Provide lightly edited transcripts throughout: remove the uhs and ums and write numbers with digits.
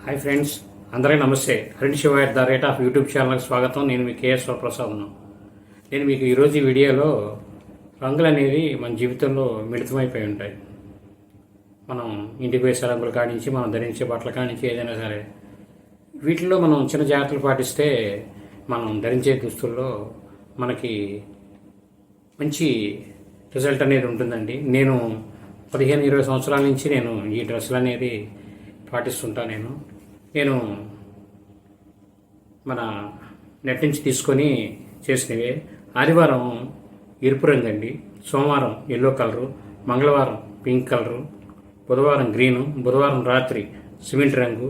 Hi friends, అందరికీ నమస్తే. Harin Shiva the rate of YouTube ఛానల్కి స్వాగతం. నేను మీ కేఎస్ ప్రసాద్ను. నేను మీకు ఈరోజు ఈ వీడియోలో రంగులు అనేది మన జీవితంలో మిళితమైపోయి ఉంటాయి. మనం ఇంటికి వేసే రంగులు కానించి, మనం ధరించే బట్టల కానించి, ఏదైనా సరే వీటిల్లో మనం చిన్న జాగ్రత్తలు పాటిస్తే మనం ధరించే దుస్తుల్లో మనకి మంచి రిజల్ట్ అనేది ఉంటుందండి. నేను 15-20 సంవత్సరాల నుంచి నేను ఈ డ్రెస్సులు అనేది పాటిస్తుంటాను. నేను మన నెట్ నుంచి తీసుకొని చేసినవే. ఆదివారం ఎరుపు రంగు అండి, సోమవారం ఎల్లో కలరు, మంగళవారం పింక్ కలరు, బుధవారం గ్రీను, బుధవారం రాత్రి సిమెంట్ రంగు,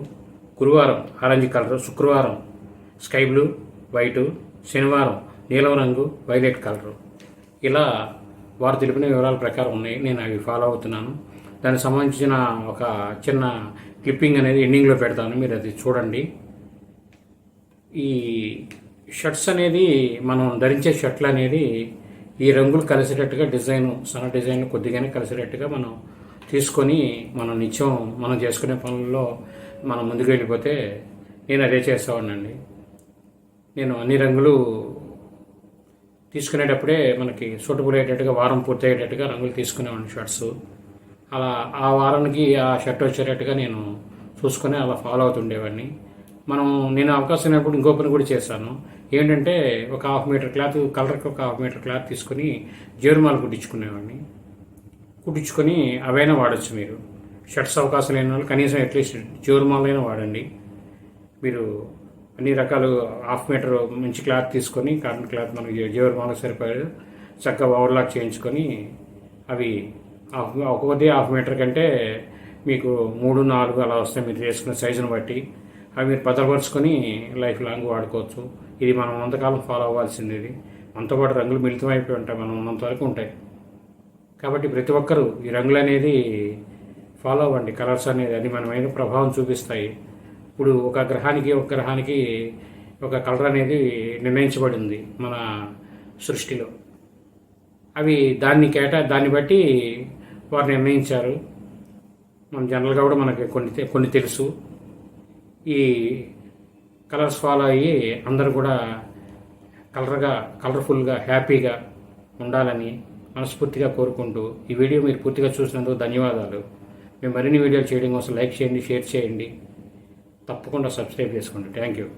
గురువారం ఆరెంజ్ కలరు, శుక్రవారం స్కై బ్లూ వైటు, శనివారం నీలం రంగు వైలెట్ కలరు. ఇలా వారు తెలిపిన వివరాల ప్రకారం ఉన్నాయి. నేను అవి ఫాలో అవుతున్నాను. దానికి సంబంధించిన ఒక చిన్న క్లిప్పింగ్ అనేది ఎండింగ్లో పెడతాను, మీరు అది చూడండి. ఈ షర్ట్స్ అనేది మనం ధరించే షర్ట్లు అనేది ఈ రంగులు కలిసేటట్టుగా సన్న డిజైన్ కొద్దిగానే కలిసేటట్టుగా మనం తీసుకొని మనం నిత్యం మనం చేసుకునే పనుల్లో మనం ముందుకు వెళ్ళిపోతే నేను అదే చేస్తానండి. నేను అన్ని రంగులు తీసుకునేటప్పుడే మనకి సూటబుల్ అయ్యేటట్టుగా వారం పూర్తి అయ్యేటట్టుగా రంగులు తీసుకునేవాడిని షర్ట్స్. అలా ఆ వారానికి ఆ షర్ట్ వచ్చేటట్టుగా నేను చూసుకొని అలా ఫాలో అవుతుండేవాడిని. నేను అవకాశం ఉన్నప్పుడు ఇంకో పని కూడా చేశాను. ఏంటంటే ఒక 1/2 మీటర్ క్లాత్, కలర్కి ఒక 1/2 మీటర్ క్లాత్ తీసుకొని జేరుమాలు కుట్టించుకునేవాడిని. కుట్టించుకొని అవైనా వాడచ్చు మీరు. షర్ట్స్ అవకాశం లేని వాళ్ళు కనీసం అట్లీస్ట్ జేరుమాలైనా వాడండి. మీరు అన్ని రకాలు 1/2 మీటర్ మంచి క్లాత్ తీసుకొని, కాటన్ క్లాత్ మనకి జేరుమాలకు సరిపోయాడు చక్కగా ఓవర్లాక్ చేయించుకొని అవి ఒక్కొక్కటి 1/2 మీటర్ కంటే మీకు 3-4 అలా వస్తాయి మీరు చేసుకునే సైజును బట్టి. అవి మీరు భద్రపరుచుకొని లైఫ్ లాంగ్ వాడుకోవచ్చు. ఇది మనం ఉన్నంతకాలం ఫాలో అవ్వాల్సింది. ఇది మనతో పాటు రంగులు మిళితమైపోయి ఉంటాయి, మనం ఉన్నంత వరకు ఉంటాయి. కాబట్టి ప్రతి ఒక్కరూ ఈ రంగులు అనేది ఫాలో అవ్వండి. కలర్స్ అనేది అది మన మీద ప్రభావం చూపిస్తాయి. ఇప్పుడు ఒక గ్రహానికి ఒక కలర్ అనేది నిర్ణయించబడింది మన సృష్టిలో. అవి దాన్ని బట్టి వారు నిర్ణయించారు. మన జనరల్గా కూడా మనకి కొన్ని తెలుసు. ఈ కలర్స్ ఫాలో అయ్యి అందరూ కూడా కలర్ఫుల్గా హ్యాపీగా ఉండాలని మనస్ఫూర్తిగా కోరుకుంటూ ఈ వీడియో మీరు పూర్తిగా చూసినందుకు ధన్యవాదాలు. మేము మరిన్ని వీడియోలు చేయడం కోసం లైక్ చేయండి, షేర్ చేయండి, తప్పకుండా సబ్స్క్రైబ్ చేసుకోండి. Thank you.